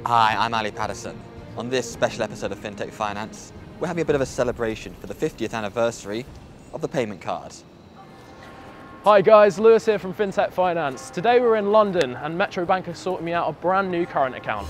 Hi, I'm Ali Patterson. On this special episode of Fintech Finance, we're having a bit of a celebration for the 50th anniversary of the payment card. Hi guys, Lewis here from Fintech Finance. Today we're in London and MetroBank has sorted me out a brand new current account.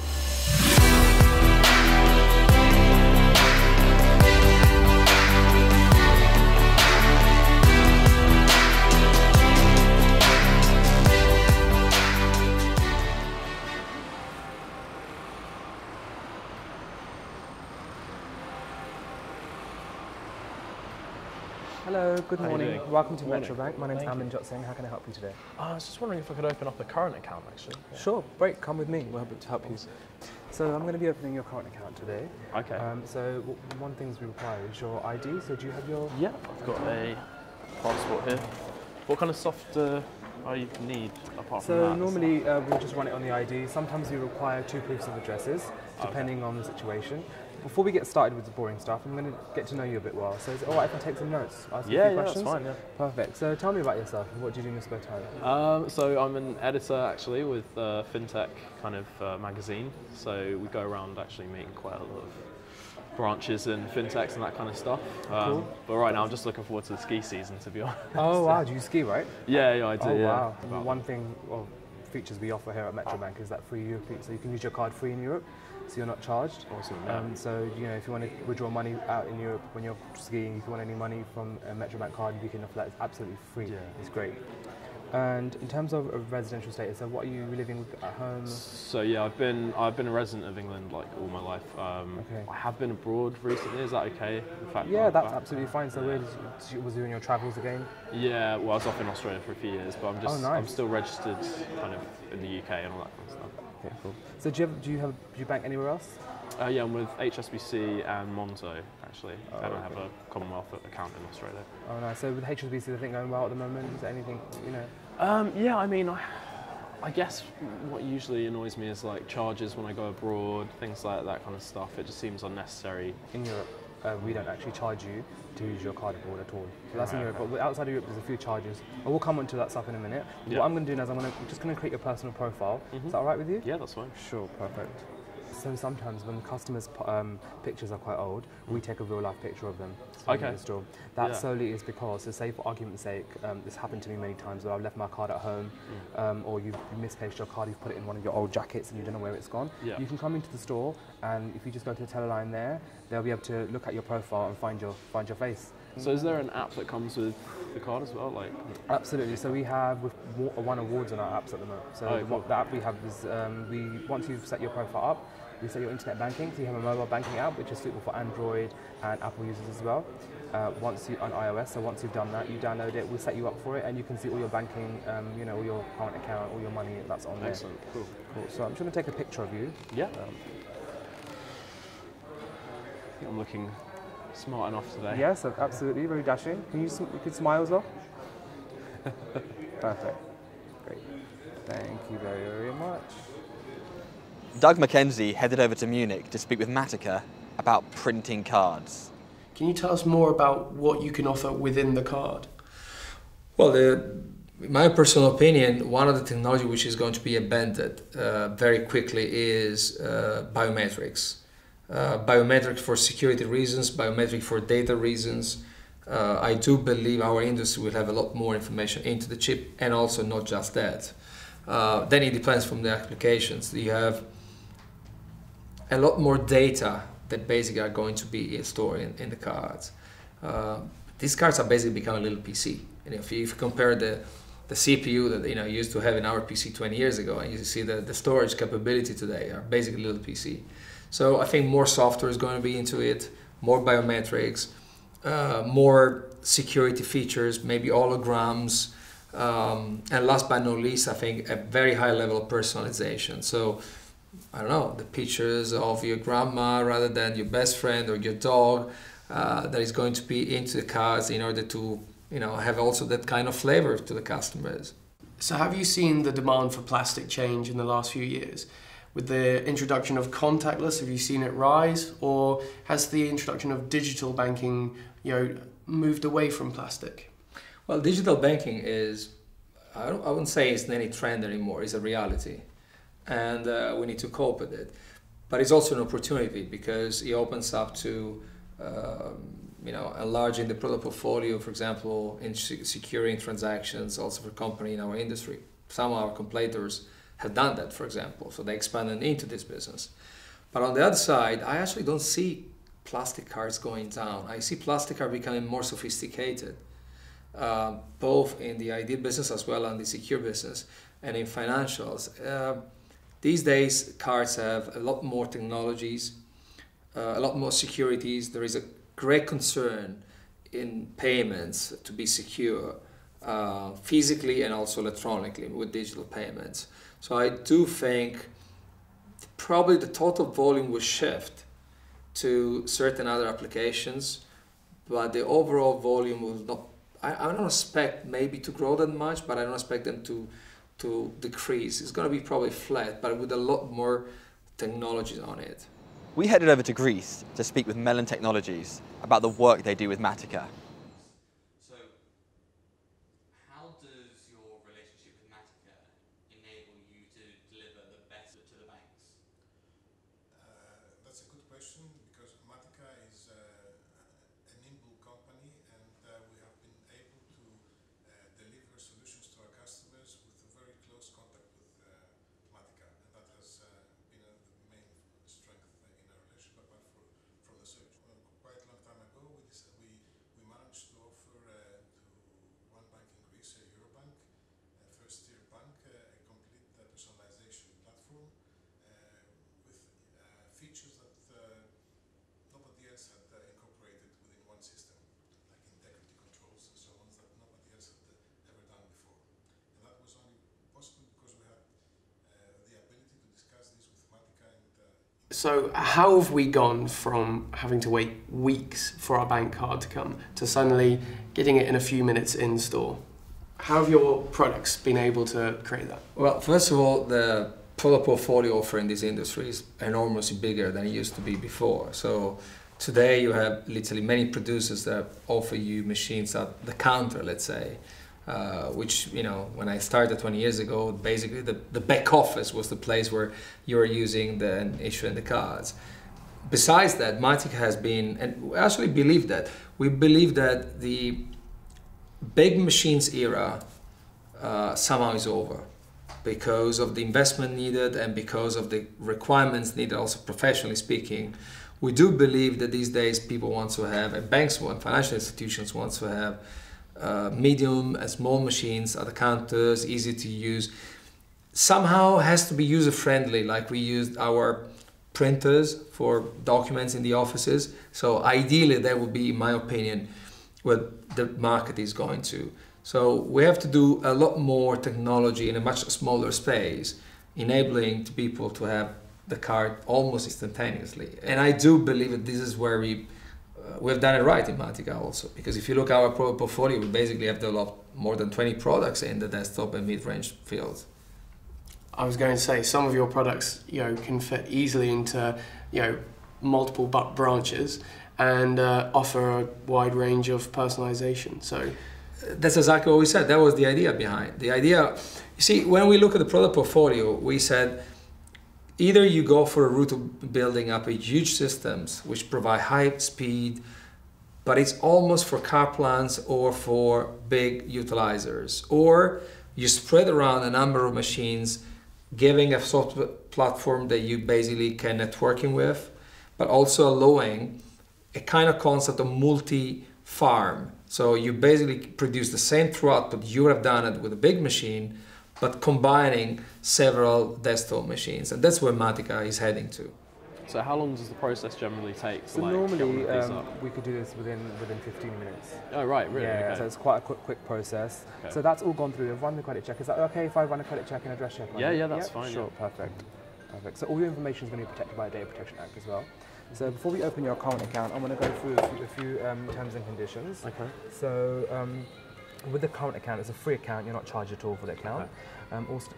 Hello, good How morning. you doing? Welcome to Morning. MetroBank. My name's Mellon-Singh. How can I help you today? I was just wondering if I could open up a current account actually. Yeah. Sure, great. Come with me. We're happy to help you. So I'm going to be opening your current account today. Okay. So one thing we require is your ID. So do you have your? Yeah, I've got a passport here. What kind of software you need apart from that? So normally we'll just run it on the ID. Sometimes we require 2 proofs of addresses, depending on the situation. Before we get started with the boring stuff, I'm going to get to know you a bit well. So is it all right if I take some notes? Ask you a few questions? That's fine, yeah. Perfect. So tell me about yourself and what do you do in your spare time? So I'm an editor actually with Fintech kind of magazine. So we go around actually meeting quite a lot of branches and fintechs and that kind of stuff. Cool. But right now I'm just looking forward to the ski season, to be honest. Oh wow, do you ski, right? Yeah, I do. Oh yeah. wow. One thing, well, features we offer here at MetroBank is that free Europe, so you can use your card free in Europe, so you're not charged. Awesome. So you know, if you want to withdraw money out in Europe when you're skiing, if you want any money from a MetroBank card, we can offer that. It's absolutely free. Yeah. It's great. And in terms of a residential status, so what are you living with at home? So yeah, I've been a resident of England like all my life. Okay. I have been abroad recently. Is that okay? In fact, Yeah, that's absolutely fine. So where was you in your travels again? Yeah, well, I was off in Australia for a few years, but nice. I'm still registered kind of in the UK and all that kind of stuff. Okay, cool. So do you bank anywhere else? Yeah, I'm with HSBC and Monzo actually, and I have a Commonwealth account in Australia. Oh nice. So with HSBC, is the thing going well at the moment? Is there anything, you know? Yeah, I mean, I guess what usually annoys me is like charges when I go abroad, things like that kind of stuff. It just seems unnecessary. In Europe, we don't actually charge you to use your card abroad at all. So that's in Europe, but outside of Europe, there's a few charges. But we'll come onto that stuff in a minute. Yeah. What I'm going to do now is I'm just going to create your personal profile. Is that all right with you? Yeah, that's fine. Sure, perfect. So sometimes when customers' pictures are quite old, we take a real life picture of them. Okay. The store. That solely is because, so say for argument's sake, this happened to me many times where I've left my card at home, or you've misplaced your card, you've put it in one of your old jackets and you don't know where it's gone. Yeah. You can come into the store and if you just go to the teller line there, they'll be able to look at your profile and find your face. So is there an app that comes with the card as well? Like, absolutely. So we have won awards on our apps at the moment. So cool. the app we have is once you've set your profile up, we set your internet banking. So you have a mobile banking app which is suitable for Android and Apple users as well. On iOS. So once you've done that, you download it. We'll set you up for it, and you can see all your banking, all your current account, all your money that's on there. excellent. Cool. So I'm just going to take a picture of you. Yeah. I think I'm looking smart enough today. Yes, absolutely, very dashing. You could smile as well? Perfect. Great. Thank you very, very much. Doug Mackenzie headed over to Munich to speak with Matica about printing cards. Can you tell us more about what you can offer within the card? Well, in my personal opinion, one of the technology which is going to be abandoned very quickly is biometrics. Biometrics for security reasons, biometric for data reasons. I do believe our industry will have a lot more information into the chip, and also not just that. Then it depends from the applications. You have a lot more data that basically are going to be stored in the cards. These cards are basically becoming a little PC. And if you compare the CPU that you used to have in our PC 20 years ago, and you see the storage capability today are basically a little PC. So I think more software is going to be into it, more biometrics, more security features, maybe holograms, and last but not least, I think a very high level of personalization. So I don't know, the pictures of your grandma rather than your best friend or your dog that is going to be into the cards in order to have also that kind of flavor to the customers. So have you seen the demand for plastic change in the last few years? With the introduction of contactless, have you seen it rise, or has the introduction of digital banking, moved away from plastic? Well, digital banking is, I wouldn't say it's any trend anymore, it's a reality. And we need to cope with it. but it's also an opportunity because it opens up to enlarging the product portfolio, for example, in securing transactions also for company in our industry. Some of our competitors have done that, for example, so they expanded into this business. But on the other side, I actually don't see plastic cards going down. I see plastic cards becoming more sophisticated, both in the ID business as well as in the secure business and in financials. These days, cards have a lot more technologies, a lot more securities. There is a great concern in payments to be secure, physically and also electronically with digital payments. So I do think probably the total volume will shift to certain other applications, but the overall volume will not, I don't expect maybe to grow that much, but I don't expect them to decrease. It's going to be probably flat, but with a lot more technologies on it. We headed over to Greece to speak with Mellon Technologies about the work they do with Matica. So, how does your relationship with Matica enable you to deliver the best to the banks? That's a good question, because Matica is a nimble company, and we have been able to deliver solutions to our customers with a very close contact with Matica, and that has been the main strength in our relationship. Apart from the search, quite a long time ago, we managed to offer to one bank in Greece, Eurobank, a first-tier bank, a complete personalization platform with features that nobody else had incorporated within one system, like integrity controls and so on, that nobody else had ever done before. And that was only possible because we had the ability to discuss this with Matica. So how have we gone from having to wait weeks for our bank card to come to suddenly getting it in a few minutes in store? How have your products been able to create that? Well, first of all, the product portfolio offer in this industry is enormously bigger than it used to be before. So today you have literally many producers that offer you machines at the counter, let's say, which, when I started 20 years ago, basically the back office was the place where you were using and issuing the cards. Besides that, Matica has been, and we actually believe that, we believe that the big machines era somehow is over because of the investment needed and because of the requirements needed, also professionally speaking. We do believe that these days people want to have, and banks want, financial institutions want to have medium and small machines at the counters, easy to use. Somehow has to be user-friendly, like we used our printers for documents in the offices. So ideally that would be, in my opinion, what the market is going to. So we have to do a lot more technology in a much smaller space, enabling to people to have the card almost instantaneously. And I do believe that this is where we've done it right in Matica also, because if you look at our product portfolio, we basically have developed more than 20 products in the desktop and mid-range fields. I was going to say, some of your products, can fit easily into, multiple branches and offer a wide range of personalization. So that's exactly what we said. That was the idea behind. The idea, you see, when we look at the product portfolio, we said either you go for a route of building up a huge systems which provide high speed, but it's almost for car plants or for big utilizers, or you spread around a number of machines, giving a software platform that you basically can networking with, but also allowing a kind of concept of multi-farm. So you basically produce the same throughput, but you have done it with a big machine, but combining several desktop machines. And that's where Matica is heading to. So how long does the process generally take to So get normally one of these up? we could do this within 15 minutes. Oh, right, really? Yeah, Okay. so it's quite a quick process. Okay. So that's all gone through. I've run the credit check. Is that okay if I run a credit check and address check on it? Yeah, that's fine. Sure, Yeah. perfect. So all your information is going to be protected by the Data Protection Act as well. So before we open your current account, I'm going to go through a few terms and conditions. Okay. So with the current account, it's a free account. You're not charged at all for the account.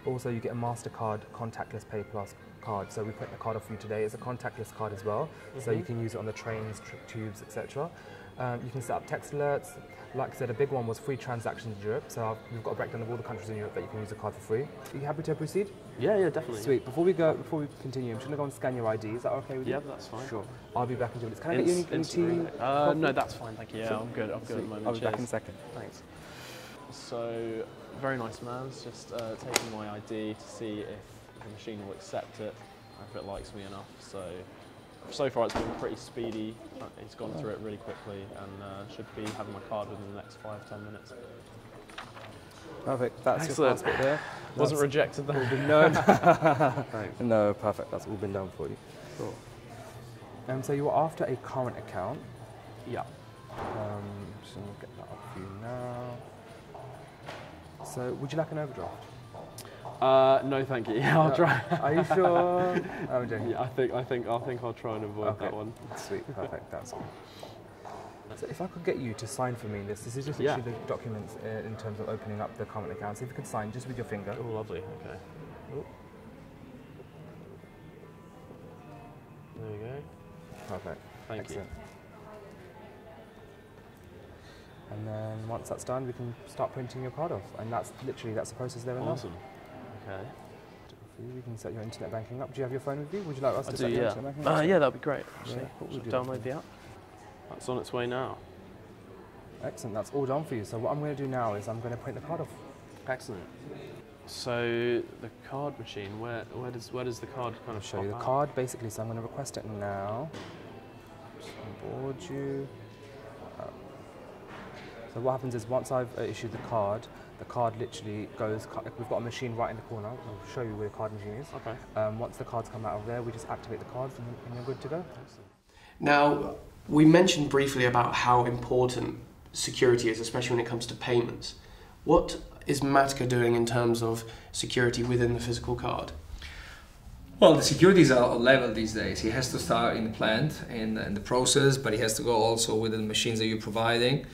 Also, you get a MasterCard contactless Pay Plus card. So we put the card off for you today. It's a contactless card as well, so you can use it on the trains, tubes, etc. You can set up text alerts. Like I said, a big one was free transactions in Europe. So we've got a breakdown of all the countries in Europe that you can use the card for free. Are you happy to proceed? Yeah, definitely. Sweet. Before we continue, I'm just going to go and scan your ID. Is that okay with you? Yeah, that's fine. Sure. I'll be back in 2 minutes. Can I get you any tea? No, that's fine, thank you. Yeah, I'm good at the moment. I'll be back in a second. Thanks. So, very nice man. Just taking my ID to see if the machine will accept it, if it likes me enough. So far it's been pretty speedy. It's gone through it really quickly and should be having my card within the next 5-10 minutes. Perfect. That's Excellent. your passport there. Wasn't rejected though. No. Thanks. No, perfect. That's all been done for you. Cool. So you are after a current account. Yeah. Just going to get that up for you now. So would you like an overdraft? No, thank you. Yeah, I'll try. Are you sure? I'm joking. Yeah, I think I'll try and avoid that one. Sweet, perfect. That's all. So if I could get you to sign for me this is just literally the documents in terms of opening up the current account. So if you could sign just with your finger. Oh, lovely. Okay. Oh. There you go. Perfect. Thank you. And then once that's done, we can start printing your card off. And that's the process there and now. Awesome. Okay. We can set your internet banking up. Do you have your phone with you? Would you like us to I set do, your yeah. internet banking up? Yeah, that'd be great. Yeah, what we'll do. Download the app. That's on its way now. Excellent, that's all done for you. So what I'm going to do now is I'm going to print the card off. Excellent. So the card machine, where does the card kind of show you the card basically? So I'm going to request it now. Just onboard you. So what happens is once I've issued the card literally goes. We've got a machine right in the corner. I'll show you where the card machine is. Okay. Once the cards come out of there, we just activate the cards and you're good to go. Excellent. Now, we mentioned briefly about how important security is, especially when it comes to payments. What is Matica doing in terms of security within the physical card? Well, the security is at a level these days. He has to start in the plant, in the process, but he has to go also with the machines that you're providing.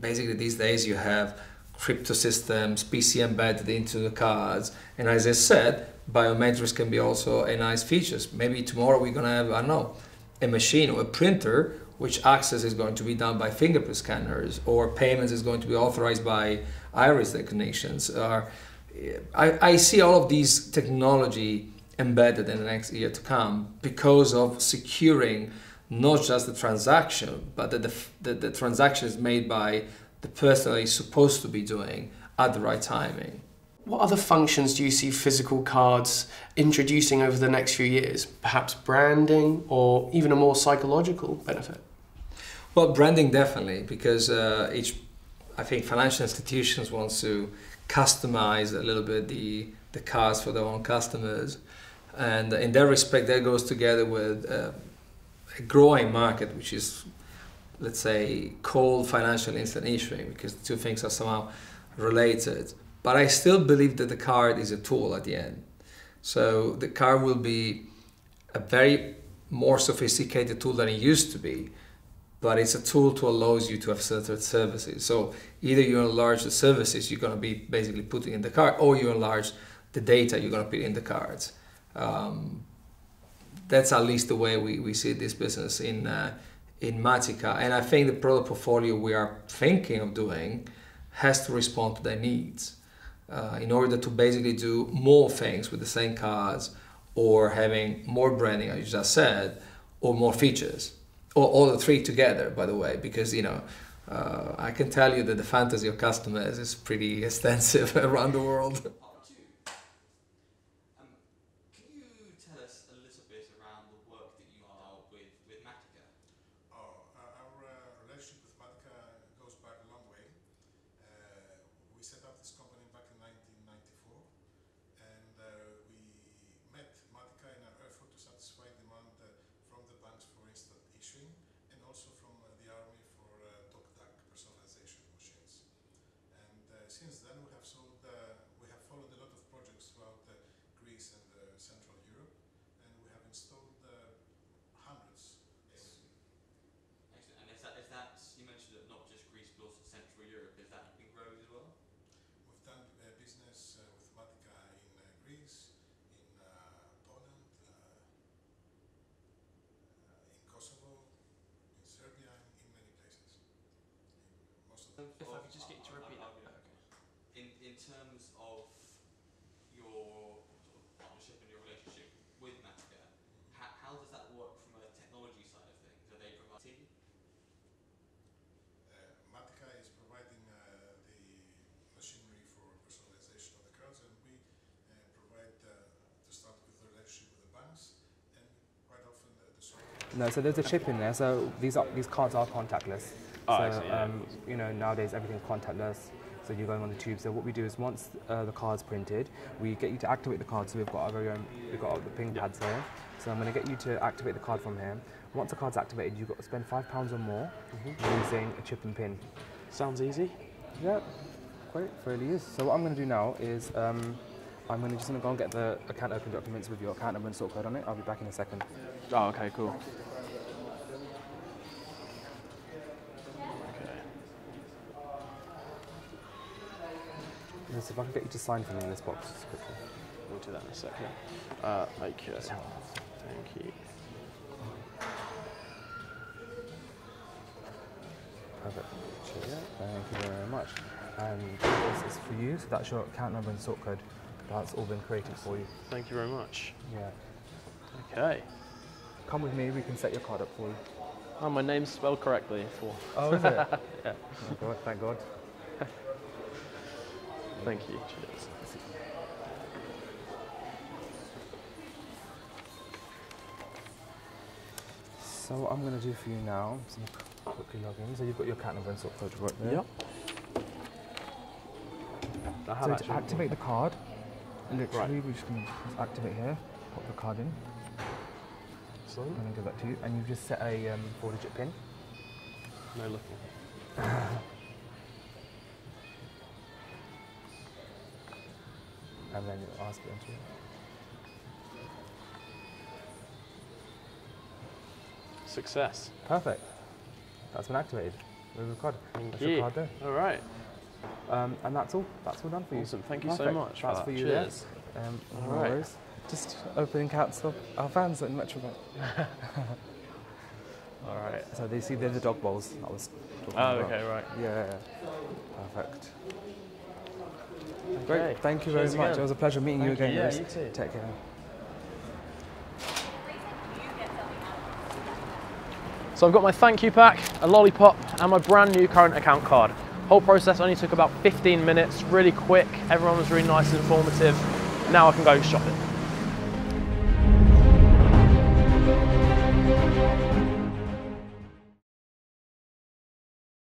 Basically these days you have crypto systems, PC embedded into the cards, and as I said, biometrics can be also a nice feature. Maybe tomorrow we're going to have, I don't know, a machine or a printer which access is going to be done by fingerprint scanners, or payments is going to be authorized by iris recognitions. I see all of these technology embedded in the next year to come because of securing not just the transaction, but that the transaction is made by the person that is supposed to be doing at the right timing. What other functions do you see physical cards introducing over the next few years? Perhaps branding or even a more psychological benefit? Well, branding definitely, because I think financial institutions want to customize a little bit the cards for their own customers. And in that respect, that goes together with a growing market, which is, let's say, called financial instant issuing, because the two things are somehow related. But I still believe that the card is a tool at the end. So the card will be a very more sophisticated tool than it used to be, but it's a tool to allow you to have certain services. So either you enlarge the services you're going to be basically putting in the card, or you enlarge the data you're going to put in the cards. That's at least the way we see this business in Matica. And I think the product portfolio we are thinking of doing has to respond to their needs in order to basically do more things with the same cards, or having more branding, as you just said, or more features, or all the three together, by the way, because I can tell you that the fantasy of customers is pretty extensive around the world. Part two. Can you tell us a little bit around the work that you are with Matica? Our relationship with Matica goes back a long way. We set up this company back in 1994, and we met Matica in our effort to satisfy demand from the banks for instant issuing, and also from the army for doc-duck personalization machines. And since then, we have followed a lot of projects throughout Greece and Central Europe, and we have installed If I could just get you to repeat that. In terms of your sort of partnership and your relationship with Matica, how does that work from a technology side of things? Are they providing? Matica is providing the machinery for personalization of the cards, and we provide to start with the relationship with the banks, and quite often the software. No, so there's a chip in there. So these cards are contactless. Oh, so actually, yeah. you know, nowadays everything's contactless. So you're going on the tube. So what we do is once the card's printed, we get you to activate the card. So we've got our very own, we've got the ping pads here. So I'm going to get you to activate the card from here. Once the card's activated, you've got to spend £5 or more using a chip and pin. Sounds easy. Yeah, quite really is. So what I'm going to do now is I'm just going to go and get the account open documents with your account number and sort code on it. I'll be back in a second. Oh, okay, cool. Yes, if I can get you to sign for me in this box just quickly. We'll do that in a second. Thank you. Thank you. Perfect. Cheers. Thank you very much. And this is for you, so that's your account number and sort code. That's all been created for you. Thank you very much. Yeah. Okay. Come with me, we can set your card up for you. Oh, my name's spelled correctly. Oh, is it? Yeah. Oh God, thank God. Thank you. Cheers. So what I'm going to do for you now is I'm going to quickly log in. So you've got your account number and sort code right there. Yep. So to activate the card, literally Right. we're just going to activate here, pop the card in, So, and then give that to you. And you've just set a 4-digit PIN. no looking. And then you'll ask it into it. Success. Perfect. That's been activated. With the card. Thank That's you. your card there. All right. And that's all. That's all done for you. Awesome. Thank you so Perfect. much. That's for for that. you. Cheers. There. All No right. worries. Just opening accounts of our fans at MetroBank. All right. So they see they're the dog bowls I was talking Oh, about. okay, right. Yeah. Perfect. Okay. Great. Thank you very Cheers much. again. It was a pleasure meeting you Thank again. you. Yeah, Lewis. you too. Take care. So I've got my thank you pack, a lollipop, and my brand new current account card. Whole process only took about 15 minutes, really quick. Everyone was really nice and informative. Now I can go shopping.